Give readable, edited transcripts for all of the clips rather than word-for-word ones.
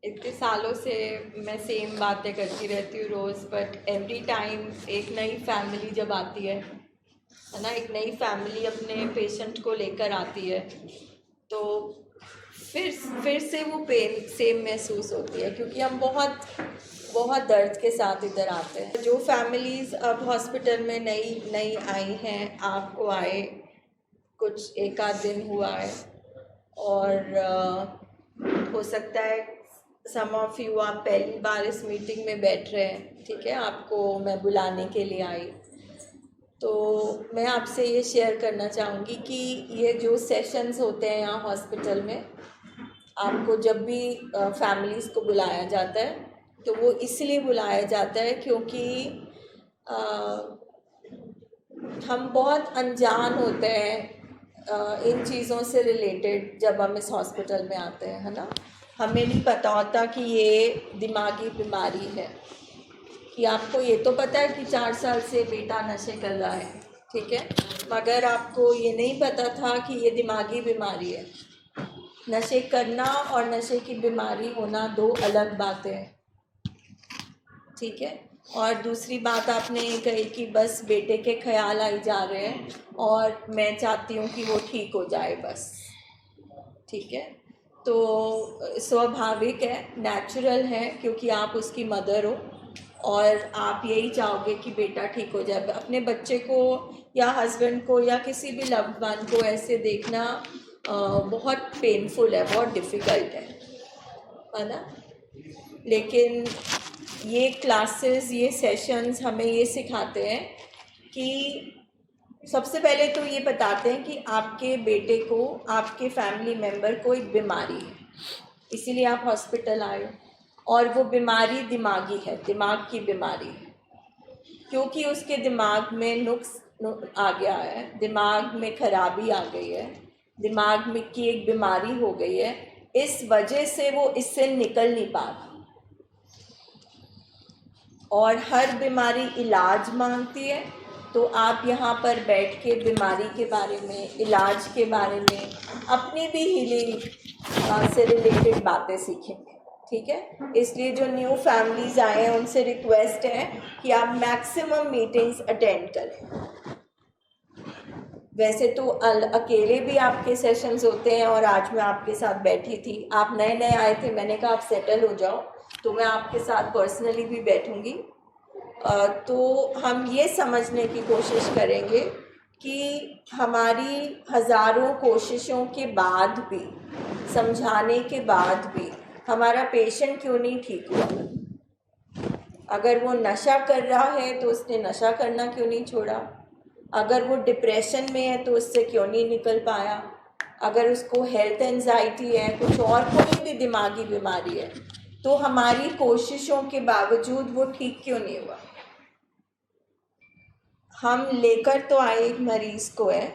इतने सालों से मैं सेम बातें करती रहती हूँ रोज़, बट एवरी टाइम एक नई फैमिली जब आती है ना, एक नई फैमिली अपने पेशेंट को लेकर आती है, तो फिर फिर से वो पेन सेम महसूस होती है, क्योंकि हम बहुत बहुत दर्द के साथ इधर आते हैं। जो फैमिलीज़ अब हॉस्पिटल में नई नई आई हैं, आपको आए कुछ एक आध दिन हुआ है, और हो सकता है सम ऑफ यू आप पहली बार इस मीटिंग में बैठ रहे हैं, ठीक है, आपको मैं बुलाने के लिए आई। तो मैं आपसे ये शेयर करना चाहूँगी कि ये जो सेशंस होते हैं यहाँ हॉस्पिटल में, आपको जब भी फैमिलीज़ को बुलाया जाता है तो वो इसलिए बुलाया जाता है क्योंकि अ, हम बहुत अनजान होते हैं इन चीज़ों से रिलेटेड जब हम इस हॉस्पिटल में आते हैं, है ना। हमें नहीं पता होता कि ये दिमागी बीमारी है, कि आपको ये तो पता है कि 4 साल से बेटा नशे कर रहा है, ठीक है, मगर आपको ये नहीं पता था कि ये दिमागी बीमारी है। नशे करना और नशे की बीमारी होना दो अलग बातें हैं, ठीक है। और दूसरी बात आपने ये कही कि बस बेटे के ख्याल आई जा रहे हैं और मैं चाहती हूँ कि वो ठीक हो जाए बस, ठीक है। तो स्वाभाविक है, नेचुरल है, क्योंकि आप उसकी मदर हो और आप यही चाहोगे कि बेटा ठीक हो जाए। अपने बच्चे को या हस्बैंड को या किसी भी लव्ड वन को ऐसे देखना बहुत पेनफुल है, बहुत डिफ़िकल्ट है ना। लेकिन ये क्लासेस, ये सेशंस हमें ये सिखाते हैं कि सबसे पहले तो ये बताते हैं कि आपके बेटे को, आपके फैमिली मेम्बर को एक बीमारी है, इसीलिए आप हॉस्पिटल आए हो, और वो बीमारी दिमागी है, दिमाग की बीमारी है, क्योंकि उसके दिमाग में नुक्स आ गया है, दिमाग में खराबी आ गई है, दिमाग में की एक बीमारी हो गई है, इस वजह से वो इससे निकल नहीं पा रहा। और हर बीमारी इलाज मांगती है, तो आप यहाँ पर बैठ के बीमारी के बारे में, इलाज के बारे में, अपनी भी हीलिंग से रिलेटेड बातें सीखेंगे, ठीक है। इसलिए जो न्यू फैमिलीज आए हैं उनसे रिक्वेस्ट है कि आप मैक्सिमम मीटिंग्स अटेंड करें। वैसे तो अकेले भी आपके सेशंस होते हैं, और आज मैं आपके साथ बैठी थी, आप नए नए आए थे, मैंने कहा आप सेटल हो जाओ, तो मैं आपके साथ पर्सनली भी बैठूंगी। तो हम ये समझने की कोशिश करेंगे कि हमारी हज़ारों कोशिशों के बाद भी, समझाने के बाद भी, हमारा पेशेंट क्यों नहीं ठीक हुआ। अगर वो नशा कर रहा है तो उसने नशा करना क्यों नहीं छोड़ा, अगर वो डिप्रेशन में है तो उससे क्यों नहीं निकल पाया, अगर उसको हेल्थ एंजाइटी है, कुछ और कोई भी दिमागी बीमारी है, तो हमारी कोशिशों के बावजूद वो ठीक क्यों नहीं हुआ। हम लेकर तो आए एक मरीज़ को है,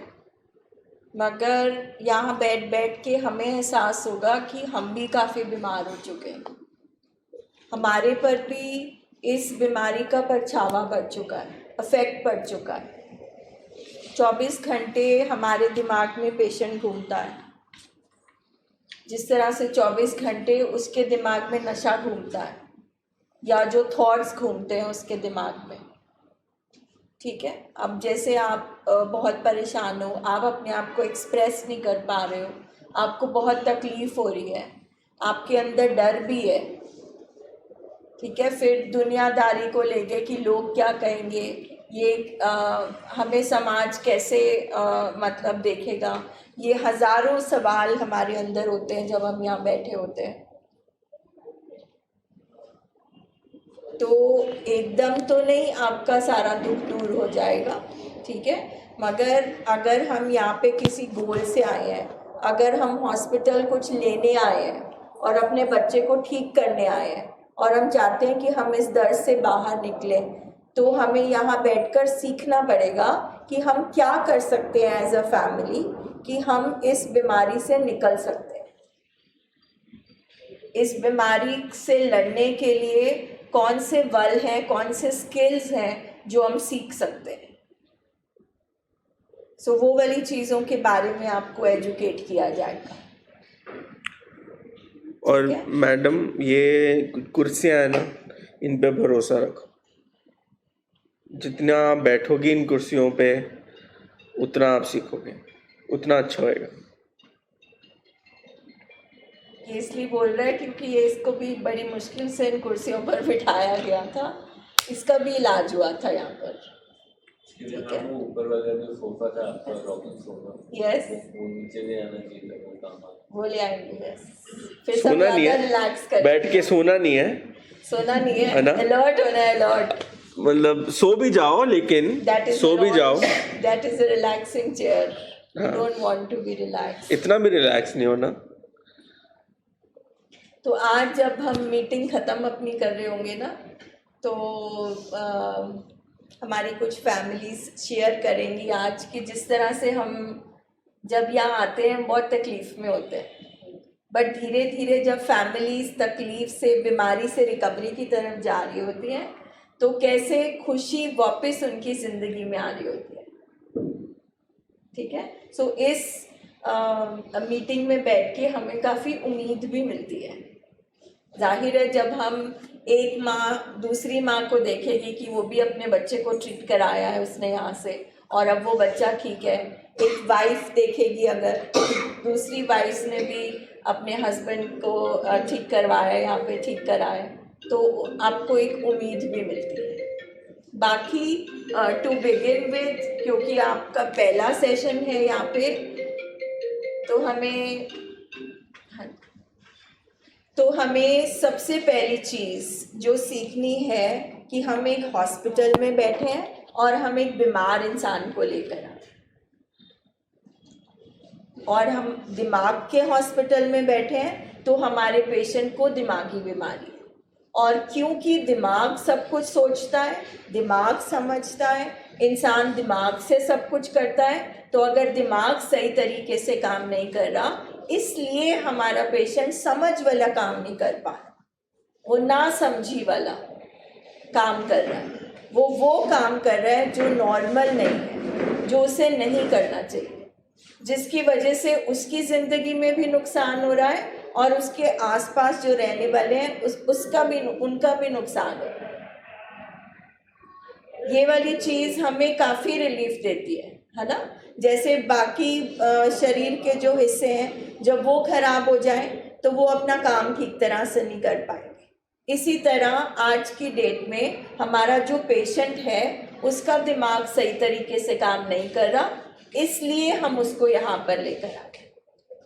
मगर यहाँ बैठ बैठ के हमें एहसास होगा कि हम भी काफ़ी बीमार हो चुके हैं, हमारे पर भी इस बीमारी का परछावा पड़ चुका है, अफेक्ट पड़ चुका है। 24 घंटे हमारे दिमाग में पेशेंट घूमता है, जिस तरह से 24 घंटे उसके दिमाग में नशा घूमता है, या जो थॉट्स घूमते हैं उसके दिमाग में, ठीक है। अब जैसे आप बहुत परेशान हो, आप अपने आप को एक्सप्रेस नहीं कर पा रहे हो, आपको बहुत तकलीफ़ हो रही है, आपके अंदर डर भी है, ठीक है, फिर दुनियादारी को लेके कि लोग क्या कहेंगे, ये हमें समाज कैसे मतलब देखेगा, ये हज़ारों सवाल हमारे अंदर होते हैं जब हम यहाँ बैठे होते हैं। तो एकदम तो नहीं आपका सारा दुख दूर हो जाएगा, ठीक है, मगर अगर हम यहाँ पे किसी गोल से आए हैं, अगर हम हॉस्पिटल कुछ लेने आए हैं और अपने बच्चे को ठीक करने आए हैं, और हम चाहते हैं कि हम इस दर्द से बाहर निकलें, तो हमें यहाँ बैठकर सीखना पड़ेगा कि हम क्या कर सकते हैं एज अ फैमिली, कि हम इस बीमारी से निकल सकते हैं। इस बीमारी से लड़ने के लिए कौन से बल हैं, कौन से स्किल्स हैं जो हम सीख सकते हैं। सो वो वाली चीज़ों के बारे में आपको एजुकेट किया जाएगा। और ठीक है? मैडम ये कुर्सियाँ हैं ना, इन पे भरोसा रखो। जितना आप बैठोगी इन कुर्सियों पे उतना आप सीखोगे, उतना अच्छा होएगा। ये इसलिए बोल रहा है क्योंकि ये इसको भी बड़ी मुश्किल से इन कुर्सियों पर बिठाया गया था, इसका भी इलाज हुआ था यहाँ पर। ठीक है, ऊपर वाला जो सोफा था आपका रॉकिंग सोफा, यस, वो नीचे ले आना चाहिए था, वो काम आ वो ले आएंगे। यस, फिर सब सोना नहीं ज़्यादा है, रिलैक्स कर, बैठ के सोना नहीं है, सोना नहीं है, है ना? अलर्ट होना है, अलर्ट। मतलब सो भी जाओ, लेकिन सो भी जाओ, that is a relaxing chair. You हाँ। Don't want to be relax. इतना भी रिलैक्स नहीं होना। तो आज जब हम मीटिंग ख़त्म अपनी कर रहे होंगे ना, तो हमारी कुछ फैमिलीज शेयर करेंगी आज कि जिस तरह से हम जब यहाँ आते हैं बहुत तकलीफ़ में होते हैं, बट धीरे धीरे जब फैमिलीज तकलीफ़ से, बीमारी से रिकवरी की तरफ जा रही होती हैं, तो कैसे खुशी वापस उनकी ज़िंदगी में आ रही होती है। ठीक है, सो इस मीटिंग में बैठ के हमें काफ़ी उम्मीद भी मिलती है। जाहिर है जब हम एक माँ दूसरी माँ को देखेगी कि वो भी अपने बच्चे को ट्रीट कराया है उसने यहाँ से और अब वो बच्चा ठीक है, एक वाइफ देखेगी अगर दूसरी वाइफ ने भी अपने हस्बैंड को ठीक करवाया, यहाँ पे ठीक कराया, तो आपको एक उम्मीद भी मिलती है। बाकी टू बिगिन विद, क्योंकि आपका पहला सेशन है यहाँ पे, तो हमें सबसे पहली चीज़ जो सीखनी है कि हम एक हॉस्पिटल में बैठे हैं और हम एक बीमार इंसान को लेकर आए, और हम दिमाग के हॉस्पिटल में बैठे हैं तो हमारे पेशेंट को दिमागी बीमारी है। और क्योंकि दिमाग सब कुछ सोचता है, दिमाग समझता है, इंसान दिमाग से सब कुछ करता है, तो अगर दिमाग सही तरीके से काम नहीं कर रहा, इसलिए हमारा पेशेंट समझ वाला काम नहीं कर पा रहा, वो ना समझी वाला काम कर रहा है, वो काम कर रहा है जो नॉर्मल नहीं है, जो उसे नहीं करना चाहिए, जिसकी वजह से उसकी ज़िंदगी में भी नुकसान हो रहा है और उसके आसपास जो रहने वाले हैं उनका भी नुकसान हो रहा है। ये वाली चीज़ हमें काफ़ी रिलीफ देती है ना? जैसे बाकी शरीर के जो हिस्से हैं, जब वो खराब हो जाएं तो वो अपना काम ठीक तरह से नहीं कर पाएंगे। इसी तरह आज की डेट में हमारा जो पेशेंट है उसका दिमाग सही तरीके से काम नहीं कर रहा, इसलिए हम उसको यहाँ पर लेकर आ गए,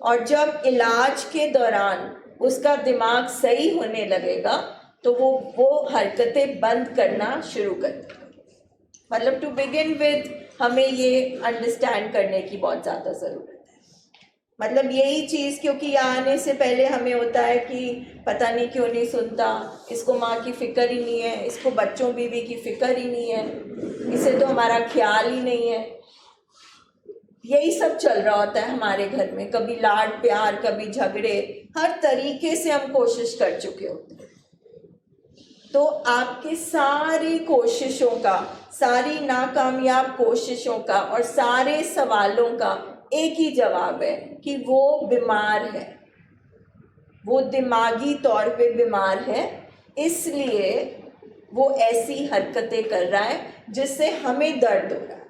और जब इलाज के दौरान उसका दिमाग सही होने लगेगा तो वो हरकतें बंद करना शुरू कर देगा। मतलब टू बिगिन विद हमें ये अंडरस्टैंड करने की बहुत ज़्यादा ज़रूरत है। मतलब यही चीज़, क्योंकि यहाँ आने से पहले हमें होता है कि पता नहीं क्यों नहीं सुनता, इसको माँ की फ़िक्र ही नहीं है, इसको बच्चों बीवी की फ़िक्र ही नहीं है, इसे तो हमारा ख्याल ही नहीं है। यही सब चल रहा होता है हमारे घर में, कभी लाड प्यार, कभी झगड़े, हर तरीके से हम कोशिश कर चुके होते हैं। तो आपकी सारी कोशिशों का, सारी नाकामयाब कोशिशों का और सारे सवालों का एक ही जवाब है कि वो बीमार है, वो दिमागी तौर पे बीमार है, इसलिए वो ऐसी हरकतें कर रहा है जिससे हमें दर्द हो रहा है।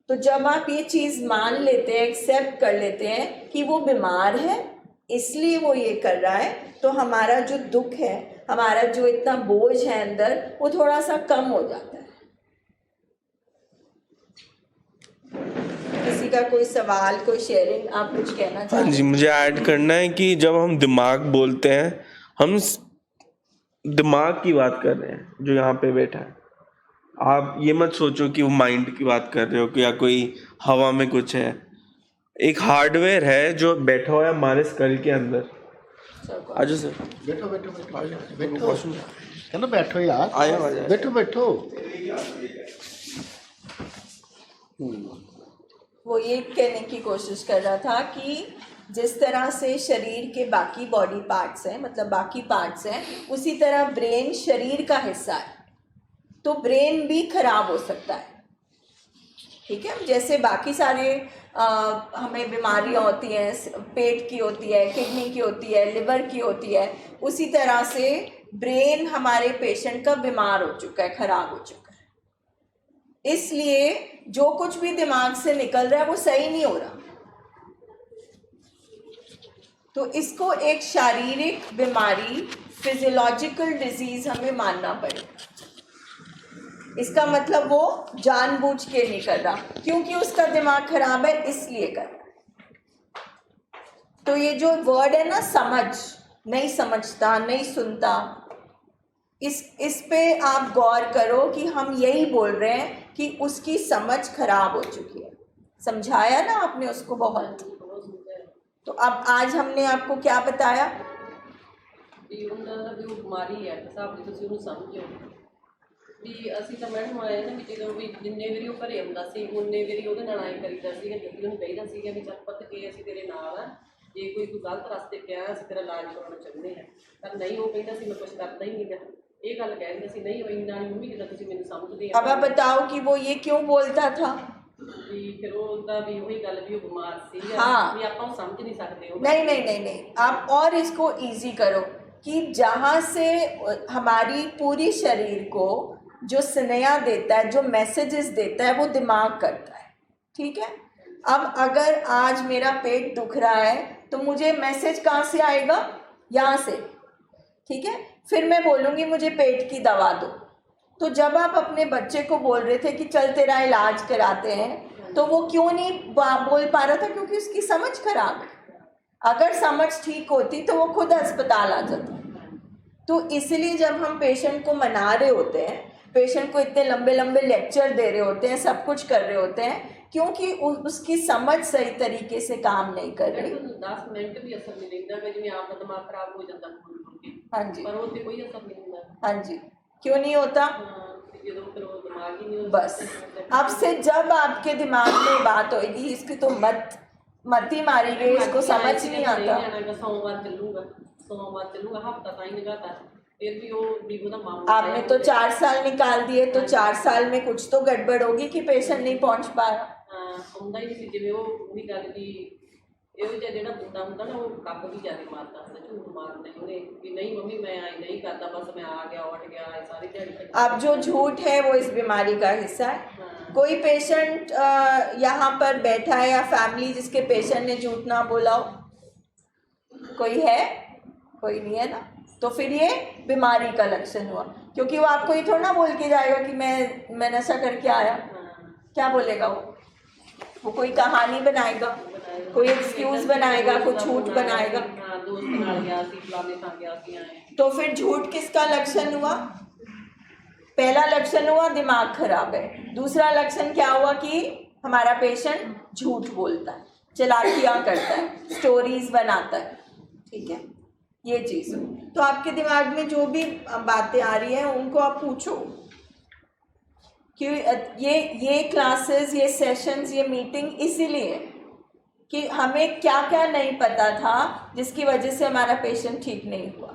तो जब आप ये चीज़ मान लेते हैं, एक्सेप्ट कर लेते हैं कि वो बीमार है इसलिए वो ये कर रहा है, तो हमारा जो दुख है, हमारा जो इतना बोझ है अंदर, वो थोड़ा सा कम हो जाता है। किसी का कोई सवाल, कोई शेयरिंग, आप कुछ कहना चाहते हैं? हाँ जी, मुझे ऐड करना है कि जब हम दिमाग बोलते हैं, हम दिमाग की बात कर रहे हैं जो यहाँ पे बैठा है। आप ये मत सोचो कि वो माइंड की बात कर रहे हो कि या कोई हवा में कुछ है। एक हार्डवेयर है जो बैठा हुआ है हमारे स्कल के अंदर। आजो सर, बैठो बैठो बैठो बैठो, कहना बैठो यार, आया बैठो बैठो। वो ये कहने की कोशिश कर रहा था कि जिस तरह से शरीर के बाकी बॉडी पार्ट्स हैं, मतलब बाकी पार्ट्स हैं, उसी तरह ब्रेन शरीर का हिस्सा है, तो ब्रेन भी खराब हो सकता है। ठीक है, जैसे बाकी सारे हमें बीमारियां होती हैं, पेट की होती है, किडनी की होती है, लिवर की होती है, उसी तरह से ब्रेन हमारे पेशेंट का बीमार हो चुका है, खराब हो चुका है। इसलिए जो कुछ भी दिमाग से निकल रहा है वो सही नहीं हो रहा। तो इसको एक शारीरिक बीमारी, फिजियोलॉजिकल डिजीज हमें मानना पड़ेगा। इसका मतलब वो जानबूझ के नहीं कर रहा, क्योंकि उसका दिमाग खराब है इसलिए कर रहा है। तो ये जो वर्ड है ना, समझ, नहीं समझता, नहीं सुनता, इस पे आप गौर करो कि हम यही बोल रहे हैं कि उसकी समझ खराब हो चुकी है। समझाया ना आपने उसको बहुत। तो अब आज हमने आपको क्या बताया? ਵੀ ਉਹਨਾਂ ਦਾ ਵੀ ਉਹ ਬਿਮਾਰੀ ਹੈ ਹਿਸਾਬ ਦੀ, ਤੁਸੀਂ ਉਹਨੂੰ ਸਮਝੋ ਵੀ ਅਸੀਂ ਤਾਂ ਮੈਡਮ ਆਏ ਨਾ ਵੀ ਜਦੋਂ ਵੀ ਜਿੰਨੇ ਵਾਰੀ ਉਹ ਘਰੇ ਆਉਂਦਾ ਸੀ ਉਨੇ ਵਾਰੀ ਉਹਦੇ ਨਾਲ ਆਏ ਕਰੀਦਾ ਸੀਗਾ, ਜੱਗੀ ਉਹਨੂੰ ਕਹੀਦਾ ਸੀਗਾ ਵੀ ਚੱਲ ਪੁੱਤ ਕੇ ਅਸੀਂ ਤੇਰੇ ਨਾਲ ਆ, ਜੇ ਕੋਈ ਗਲਤ ਰਸਤੇ ਪਿਆ ਅਸੀਂ ਤੇਰਾ ਇਲਾਜ ਕਰਾਉਣਾ ਚਾਹੁੰਦੇ ਹਾਂ। ਪਰ ਨਹੀਂ, ਉਹ ਕਹਿੰਦਾ ਸੀ ਮੈਂ ਕੁਛ ਕਰਦਾ ਹੀ ਨਹੀਂ ਗਾ, ਇਹ ਗੱਲ ਕਹਿ ਦਿੰਦਾ ਸੀ। ਨਹੀਂ ਉਹ ਇੰਨਾ ਨਹੀਂ ਮੰਮੀ ਜਿੱਦਾਂ ਤੁਸੀਂ ਮੈਨੂੰ ਸਮਝਦੇ अब आप बताओ कि वो ये क्यों बोलता था? ਵੀ ਫਿਰ ਉਹਦਾ ਵੀ ਉਹੀ ਗੱਲ ਵੀ ਉਹ ਬਿਮਾਰ ਸੀ, हाँ। ਵੀ ਆਪਾਂ ਉਹ ਸਮਝ नहीं सकते। नहीं नहीं नहीं नहीं, आप और इसको इजी करो कि जहाँ से हमारी पूरी शरीर को जो स्नेहा देता है, जो मैसेजेस देता है, वो दिमाग करता है। ठीक है, अब अगर आज मेरा पेट दुख रहा है तो मुझे मैसेज कहाँ से आएगा? यहाँ से। ठीक है, फिर मैं बोलूँगी मुझे पेट की दवा दो। तो जब आप अपने बच्चे को बोल रहे थे कि चल तेरा इलाज कराते हैं, तो वो क्यों नहीं बोल पा रहा था? क्योंकि उसकी समझ खराब है। अगर समझ ठीक होती तो वो खुद अस्पताल आ जाता। तो इसलिए जब हम पेशेंट को मना रहे होते हैं, पेशेंट को इतने लंबे लंबे लेक्चर दे रहे होते हैं, सब कुछ कर रहे होते हैं, क्योंकि उसकी समझ सही तरीके से काम नहीं कर रही। 10 ਮਿੰਟ ਵੀ ਅਸਰ ਨਹੀਂ ਰਹਿੰਦਾ ਕਿ ਜਿਵੇਂ ਆਪ ਦਾ ਦਿਮਾਗ ਖਰਾਬ ਹੋ ਜਾਂਦਾ ਹੈ, हाँ जी, ਪਰ ਉਹ ਤੇ ਕੋਈ ਅਸਰ नहीं ਹੁੰਦਾ। हाँ जी, क्यों नहीं होता? ਜਦੋਂ ਫਿਰ ਉਹ ਦਿਮਾਗ ਹੀ नहीं होता। बस अब से जब आपके दिमाग में बात होगी, इसकी तो मत ही मारेंगे, इसको समझ नहीं आता। सोमवार चलूंगा हफ्ता ताई निकाता, फिर भी वो वो मामला आपने तो 4 साल निकाल दिए, तो 4 साल में कुछ तो गड़बड़ होगी कि पेशेंट नहीं पहुंच पा रहा। ਆਉਂਦਾ ਹੀ ਨਹੀਂ ਸੀ। ਜਿਵੇਂ ਉਹੀ ਗੱਲ ਵੀ ਇਹੋ ਜਿਹਾ ਜਿਹੜਾ ਬੰਦਾ ਹੁੰਦਾ ਨਾ, ਉਹ ਕੱਬ ਵੀ ਜ਼ਿਆਦਾ ਮਾਰਦਾ ਹੁੰਦਾ, ਝੂਠ ਮਾਰਦਾ ਉਹਨੇ ਵੀ ਨਹੀਂ ਮੰਮੀ ਮੈਂ ਆਈ नहीं करता, बस मैं आ गया उठ गया सारी दिहाड़ी। अब जो झूठ है वो इस बीमारी का हिस्सा है। कोई पेशेंट यहाँ पर बैठा है या फैमिली जिसके पेशेंट ने झूठ ना बोला हो? कोई है? कोई नहीं है ना। तो फिर ये बीमारी का लक्षण हुआ, क्योंकि वो आपको ये थोड़ा ना बोल के जाएगा कि मैं नशा करके आया। क्या बोलेगा वो कोई कहानी बनाएगा, कोई एक्सक्यूज बनाएगा, कुछ झूठ बनाएगा। दोस्त नाल गया सी, फलाने थां गया सी, आए। तो फिर झूठ किसका लक्षण हुआ? पहला लक्षण हुआ दिमाग खराब है। दूसरा लक्षण क्या हुआ कि हमारा पेशेंट झूठ बोलता है, चालाकियाँ करता है, स्टोरीज बनाता है। ठीक है, ये चीज़। तो आपके दिमाग में जो भी बातें आ रही हैं उनको आप पूछो कि ये क्लासेस, ये सेशंस, ये मीटिंग इसीलिए कि हमें क्या क्या नहीं पता था जिसकी वजह से हमारा पेशेंट ठीक नहीं हुआ।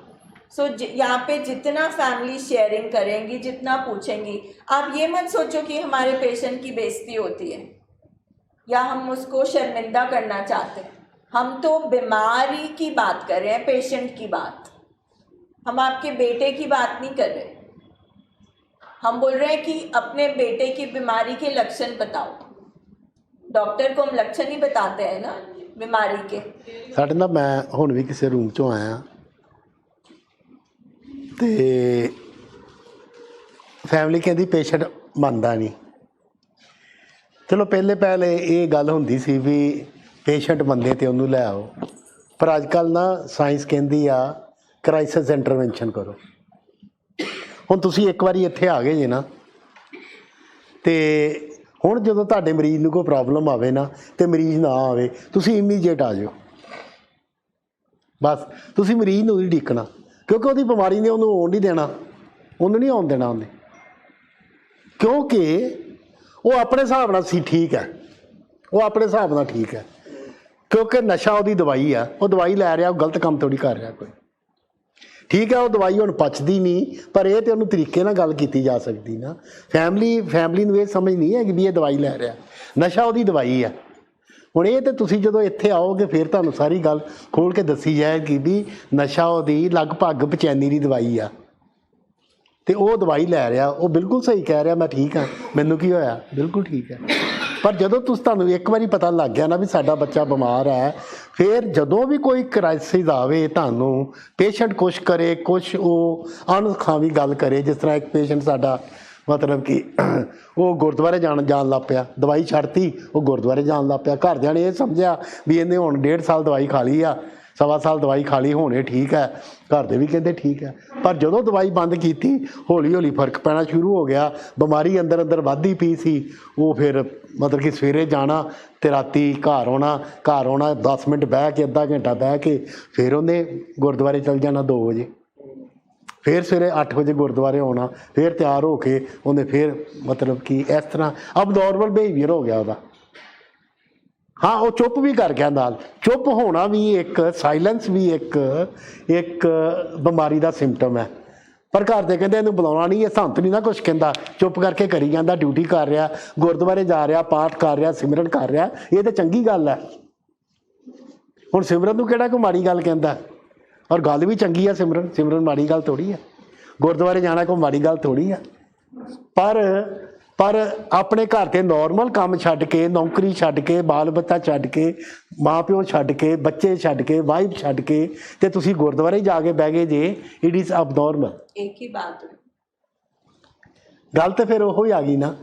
सो यहाँ पे जितना फैमिली शेयरिंग करेंगी, जितना पूछेंगी, आप ये मत सोचो कि हमारे पेशेंट की बेइज्जती होती है या हम उसको शर्मिंदा करना चाहते हैं। हम तो बीमारी की बात कर रहे हैं, पेशेंट की बात। हम आपके बेटे की बात नहीं कर रहे। हम बोल रहे हैं कि अपने बेटे की बीमारी के लक्षण बताओ। डॉक्टर को हम लक्षण ही बताते हैं ना बीमारी के। ਸਾਡੇ ਨਾਲ ਮੈਂ ਹੁਣ ਵੀ ਕਿਸੇ ਰੂਮ ਚੋਂ ਆਇਆ ਤੇ ਫੈਮਿਲੀ ਕਹਿੰਦੀ ਪੇਸ਼ੈਂਟ ਮੰਨਦਾ ਨਹੀਂ। ਚਲੋ ਪਹਿਲੇ ਇਹ ਗੱਲ ਹੁੰਦੀ ਸੀ ਵੀ ਪੇਸ਼ੈਂਟ ਮੰਨੇ ਤੇ ਉਹਨੂੰ ਲੈ ਆਓ, ਪਰ ਅੱਜ ਕੱਲ੍ਹ ਨਾ ਸਾਇੰਸ ਕਹਿੰਦੀ ਆ ਕ੍ਰਾਈਸਿਸ ਇੰਟਰਵੈਂਸ਼ਨ ਕਰੋ। ਹੁਣ ਤੁਸੀਂ ਇੱਕ ਵਾਰੀ ਇੱਥੇ ਆ ਗਏ ਜੇ ਨਾ, ਤੇ ਹੁਣ ਜਦੋਂ ਤੁਹਾਡੇ ਮਰੀਜ਼ ਨੂੰ ਕੋਈ ਪ੍ਰੋਬਲਮ ਆਵੇ ਨਾ ਤੇ ਮਰੀਜ਼ ਨਾ ਆਵੇ, ਤੁਸੀਂ ਇਮੀਡੀਏਟ ਆ ਜਾਓ। ਬਸ ਤੁਸੀਂ ਮਰੀਜ਼ ਨੂੰ ਨਹੀਂ ਉਡੀਕਣਾ, ਕਿਉਂਕਿ ਉਹਦੀ ਬਿਮਾਰੀ ਨੇ ਉਹਨੂੰ ਆਉਣ ਨਹੀਂ ਦੇਣਾ, ਉਹਨੂੰ ਨਹੀਂ ਆਉਣ ਦੇਣਾ ਉਹਨੇ, ਕਿਉਂਕਿ ਉਹ ਆਪਣੇ ਹਿਸਾਬ ਨਾਲ ਸੀ ਠੀਕ ਹੈ, ਉਹ ਆਪਣੇ ਹਿਸਾਬ ਨਾਲ ਠੀਕ ਹੈ, ਕਿਉਂਕਿ ਨਸ਼ਾ ਉਹਦੀ ਦਵਾਈ ਆ, ਉਹ ਦਵਾਈ ਲੈ ਰਿਹਾ, ਉਹ ਗਲਤ ਕੰਮ ਥੋੜ੍ਹੀ ਕਰ ਰਿਹਾ ਕੋਈ। ਠੀਕ ਹੈ ਉਹ ਦਵਾਈ ਹੁਣ ਪਚਦੀ ਨਹੀਂ, ਪਰ ਇਹ ਤੇ ਉਹਨੂੰ ਤਰੀਕੇ ਨਾਲ ਗੱਲ ਕੀਤੀ ਜਾ ਸਕਦੀ ਨਾ। ਫੈਮਿਲੀ ਨੂੰ ਇਹ ਸਮਝ ਨਹੀਂ ਹੈ ਕਿ ਵੀ ਇਹ ਦਵਾਈ ਲੈ ਰਿਹਾ, ਨਸ਼ਾ ਉਹਦੀ ਦਵਾਈ ਆ। ਹੁਣ ਇਹ ਤੇ ਤੁਸੀਂ ਜਦੋਂ ਇੱਥੇ ਆਓਗੇ ਫਿਰ ਤੁਹਾਨੂੰ ਸਾਰੀ ਗੱਲ ਖੋਲ ਕੇ ਦੱਸੀ ਜਾਏਗੀ ਵੀ ਨਸ਼ਾ ਉਹਦੀ ਲਗਭਗ ਬੇਚੈਨੀ ਦੀ ਦਵਾਈ ਆ, ਤੇ ਉਹ ਦਵਾਈ ਲੈ ਰਿਹਾ। ਉਹ ਬਿਲਕੁਲ ਸਹੀ ਕਹਿ ਰਿਹਾ, ਮੈਂ ਠੀਕ ਹਾਂ, ਮੈਨੂੰ ਕੀ ਹੋਇਆ, ਬਿਲਕੁਲ ਠੀਕ ਹੈ। ਪਰ ਜਦੋਂ ਤੁਹਾਨੂੰ ਇੱਕ ਵਾਰੀ ਪਤਾ ਲੱਗ ਗਿਆ ਨਾ ਵੀ ਸਾਡਾ ਬੱਚਾ ਬਿਮਾਰ ਹੈ, ਫਿਰ ਜਦੋਂ ਵੀ ਕੋਈ ਕ੍ਰਾਈਸਿਸ ਆਵੇ ਤੁਹਾਨੂੰ, ਪੇਸ਼ੈਂਟ ਕੁਛ ਕਰੇ, ਕੁਛ ਉਹ ਅਣਖਾਵੀ ਗੱਲ ਕਰੇ। ਜਿਸ ਤਰ੍ਹਾਂ ਇੱਕ ਪੇਸ਼ੈਂਟ ਸਾਡਾ ਮਤਲਬ ਕਿ ਉਹ ਗੁਰਦੁਆਰੇ ਜਾਣ ਲੱਗ ਪਿਆ, ਦਵਾਈ ਛੱਡਤੀ, ਉਹ ਗੁਰਦੁਆਰੇ ਜਾਣ ਲੱਗ ਪਿਆ। ਘਰਦਿਆਂ ਨੇ ਇਹ ਸਮਝਿਆ ਵੀ ਇਹਨੇ ਹੁਣ 1.5 ਸਾਲ ਦਵਾਈ ਖਾ ਲਈ ਆ, 1.25 ਸਾਲ ਦਵਾਈ ਖਾ ਲਈ, ਹੁਣ ਇਹ ਠੀਕ ਹੈ। ਘਰ ਦੇ ਵੀ ਕਹਿੰਦੇ ਠੀਕ ਹੈ, ਪਰ ਜਦੋਂ ਦਵਾਈ ਬੰਦ ਕੀਤੀ ਹੌਲੀ ਹੌਲੀ ਫਰਕ ਪੈਣਾ ਸ਼ੁਰੂ ਹੋ ਗਿਆ। ਬਿਮਾਰੀ ਅੰਦਰ ਅੰਦਰ ਵੱਧਦੀ ਪਈ ਸੀ। ਉਹ ਫਿਰ ਮਤਲਬ ਕਿ ਸਵੇਰੇ ਜਾਣਾ ਅਤੇ ਰਾਤੀ ਘਰ ਆਉਣਾ 10 ਮਿੰਟ ਬਹਿ ਕੇ, ਅੱਧਾ ਘੰਟਾ ਬਹਿ ਕੇ, ਫਿਰ ਉਹਨੇ ਗੁਰਦੁਆਰੇ ਚਲ ਜਾਣਾ 2 ਵਜੇ, ਫਿਰ ਸਵੇਰੇ 8 ਵਜੇ ਗੁਰਦੁਆਰੇ ਆਉਣਾ, ਫਿਰ ਤਿਆਰ ਹੋ ਕੇ ਉਹਨੇ ਫਿਰ ਮਤਲਬ ਕਿ ਇਸ ਤਰ੍ਹਾਂ ਅਬਨੋਰਮਲ ਬਿਹੇਵੀਅਰ ਹੋ ਗਿਆ ਉਹਦਾ। ਹਾਂ ਉਹ ਚੁੱਪ ਵੀ ਕਰ ਗਿਆ ਨਾਲ। ਚੁੱਪ ਹੋਣਾ ਵੀ ਇੱਕ, ਸਾਇਲੈਂਸ ਵੀ ਇੱਕ ਬਿਮਾਰੀ ਦਾ ਸਿੰਪਟਮ ਹੈ। ਪਰ ਘਰ ਦੇ ਕਹਿੰਦੇ ਇਹਨੂੰ ਬੁਲਾਉਣਾ ਨਹੀਂ, ਇਹ ਸੰਤ ਨਹੀਂ ਨਾ ਕੁਛ ਕਹਿੰਦਾ, ਚੁੱਪ ਕਰਕੇ ਕਰੀ ਜਾਂਦਾ, ਡਿਊਟੀ ਕਰ ਰਿਹਾ, ਗੁਰਦੁਆਰੇ ਜਾ ਰਿਹਾ, ਪਾਠ ਕਰ ਰਿਹਾ, ਸਿਮਰਨ ਕਰ ਰਿਹਾ, ਇਹ ਤਾਂ ਚੰਗੀ ਗੱਲ ਹੈ। ਹੁਣ ਸਿਮਰਨ ਨੂੰ ਕਿਹੜਾ ਕੋਈ ਮਾੜੀ ਗੱਲ ਕਹਿੰਦਾ, ਔਰ ਗੱਲ ਵੀ ਚੰਗੀ ਹੈ। ਸਿਮਰਨ ਮਾੜੀ ਗੱਲ ਥੋੜ੍ਹੀ ਹੈ, ਗੁਰਦੁਆਰੇ ਜਾਣਾ ਕੋਈ ਮਾੜੀ ਗੱਲ ਥੋੜ੍ਹੀ ਹੈ। ਪਰ ਆਪਣੇ ਘਰ ਦੇ ਨੋਰਮਲ ਕੰਮ ਛੱਡ ਕੇ, ਨੌਕਰੀ ਛੱਡ ਕੇ, ਬਾਲ ਬੱਚਾ ਛੱਡ ਕੇ, ਮਾਂ ਪਿਓ ਛੱਡ ਕੇ, ਬੱਚੇ ਛੱਡ ਕੇ, ਵਾਈਫ ਛੱਡ ਕੇ, ਤੇ ਤੁਸੀਂ ਗੁਰਦੁਆਰੇ ਜਾ ਕੇ ਬਹਿ ਗਏ ਜੇ, ਇਟ ਇਜ਼ ਅਬਨੋਰਮਲ। एक ही बात है। ਗੱਲ ਤਾਂ ਫਿਰ ਉਹੀ ਆ ਗਈ ਨਾ।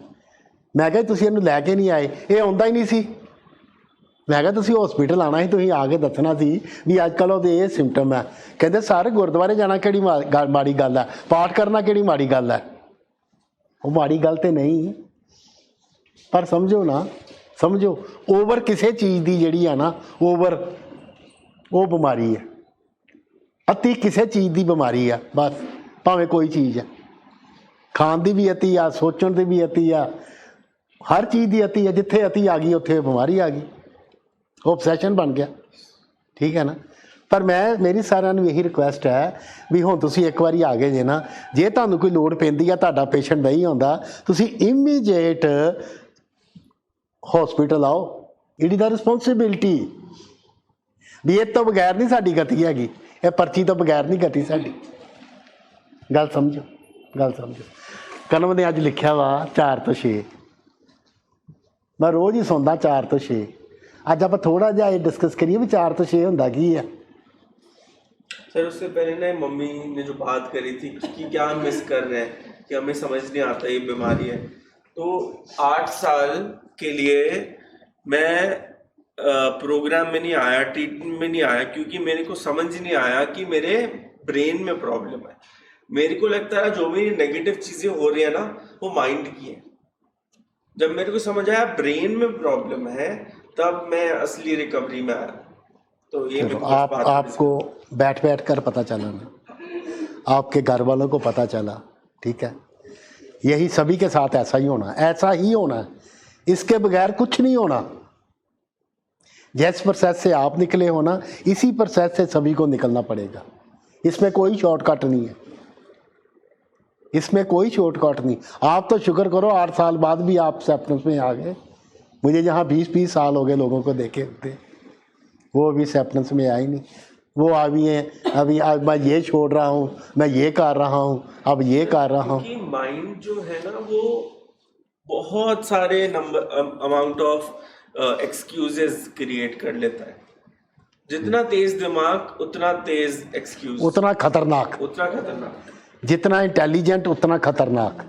ਮੈਂ ਕਿਹਾ ਤੁਸੀਂ ਇਹਨੂੰ ਲੈ ਕੇ ਨਹੀਂ ਆਏ, ਇਹ ਆਉਂਦਾ ਹੀ ਨਹੀਂ ਸੀ। ਮੈਂ ਕਿਹਾ ਤੁਸੀਂ ਹਸਪੀਟਲ ਆਉਣਾ ਸੀ, ਤੁਸੀਂ ਆ ਕੇ ਦੱਸਣਾ ਸੀ ਵੀ ਅੱਜ ਕੱਲ੍ਹ ਉਹਦੇ ਇਹ ਸਿੰਪਟਮ ਹੈ। ਕਹਿੰਦੇ ਸਰ ਗੁਰਦੁਆਰੇ ਜਾਣਾ ਕਿਹੜੀ ਮਾੜੀ ਗੱਲ ਹੈ, ਪਾਠ ਕਰਨਾ ਕਿਹੜੀ ਮਾੜੀ ਗੱਲ ਹੈ। ਉਹ ਮਾੜੀ ਗੱਲ ਤੇ ਨਹੀਂ, ਪਰ ਸਮਝੋ ਓਵਰ ਕਿਸੇ ਚੀਜ਼ ਦੀ ਜਿਹੜੀ ਆ ਨਾ, ਓਵਰ ਉਹ ਬਿਮਾਰੀ ਹੈ। ਅਤੀ ਕਿਸੇ ਚੀਜ਼ ਦੀ ਬਿਮਾਰੀ ਆ, ਬਸ ਭਾਵੇਂ ਕੋਈ ਚੀਜ਼ ਹੈ। ਖਾਣ ਦੀ ਵੀ ਅਤੀ ਆ, ਸੋਚਣ ਦੀ ਵੀ ਅਤੀ ਆ, ਹਰ ਚੀਜ਼ ਦੀ ਅਤੀ ਆ। ਜਿੱਥੇ ਅਤੀ ਆ ਗਈ ਉੱਥੇ ਬਿਮਾਰੀ ਆ ਗਈ, ਓਬਸੈਸ਼ਨ ਬਣ ਗਿਆ। ਠੀਕ ਹੈ ਨਾ। ਪਰ ਮੇਰੀ ਸਾਰਿਆਂ ਨੂੰ ਇਹੀ ਰਿਕੁਐਸਟ ਹੈ ਵੀ ਹੁਣ ਤੁਸੀਂ ਇੱਕ ਵਾਰੀ ਆ ਗਏ ਜੇ ਨਾ, ਜੇ ਤੁਹਾਨੂੰ ਕੋਈ ਲੋੜ ਪੈਂਦੀ ਆ, ਤੁਹਾਡਾ ਪੇਸ਼ੈਂਟ ਨਹੀਂ ਆਉਂਦਾ, ਤੁਸੀਂ ਇਮੀਡੀਏਟ ਹਸਪੀਟਲ ਆਓ। ਇਟ ਇਜ਼ ਦਾ ਰਿਸਪੌਂਸਿਬਿਲਿਟੀ ਵੀ ਇਹ ਤੋਂ ਬਗੈਰ ਨਹੀਂ ਸਾਡੀ ਗਤੀ ਹੈਗੀ, ਇਹ ਪਰਚੀ ਤੋਂ ਬਗੈਰ ਨਹੀਂ ਗਤੀ ਸਾਡੀ। ਗੱਲ ਸਮਝੋ। ਕਨਮ ਨੇ ਅੱਜ ਲਿਖਿਆ ਵਾ 4 ਤੋਂ 6, ਮੈਂ ਰੋਜ਼ ਹੀ ਸੁਣਦਾ 4 ਤੋਂ 6। ਅੱਜ ਆਪਾਂ ਥੋੜਾ ਜਿਹਾ ਇਹ डिस्कस करिए भी 4 ਤੋਂ 6 ਹੁੰਦਾ ਕੀ है। सर उससे पहले ना मम्मी ने जो बात करी थी कि क्या हम मिस कर रहे हैं, कि हमें समझ नहीं आता ये बीमारी है। तो 8 साल के लिए मैं प्रोग्राम में नहीं आया, ट्रीटमेंट में नहीं आया, क्योंकि मेरे को समझ नहीं आया कि मेरे ब्रेन में प्रॉब्लम है। मेरे को लगता है जो भी नेगेटिव चीज़ें हो रही है ना वो माइंड की है। जब मेरे को समझ आया ब्रेन में प्रॉब्लम है तब मैं असली रिकवरी में आया। तो ये आपको बैठ कर पता चला ना, आपके घर वालों को पता चला। ठीक है, यही सभी के साथ ऐसा ही होना है, इसके बगैर कुछ नहीं होना। जिस प्रोसेस से आप निकले हो ना, इसी प्रोसेस से सभी को निकलना पड़ेगा। इसमें कोई शॉर्टकट नहीं है, इसमें कोई शॉर्टकट नहीं। आप तो शुक्र करो 8 साल बाद भी आप सेप्टेम्स में आ गए। मुझे जहाँ 20 साल हो गए लोगों को देखे होते, वो अभी सेप्टेम्स में आए नहीं। वो अभी हैं अभी आज मैं ये छोड़ रहा हूँ, मैं ये कर रहा हूँ, अब ये कर रहा हूँ। माइंड जो है ना वो बहुत सारे अमाउंट ऑफ एक्सक्यूजेस क्रिएट कर लेता है। जितना तेज दिमाग उतना तेज एक्सक्यूज, उतना खतरनाक। उतना खतरनाक। जितना इंटेलिजेंट उतना खतरनाक।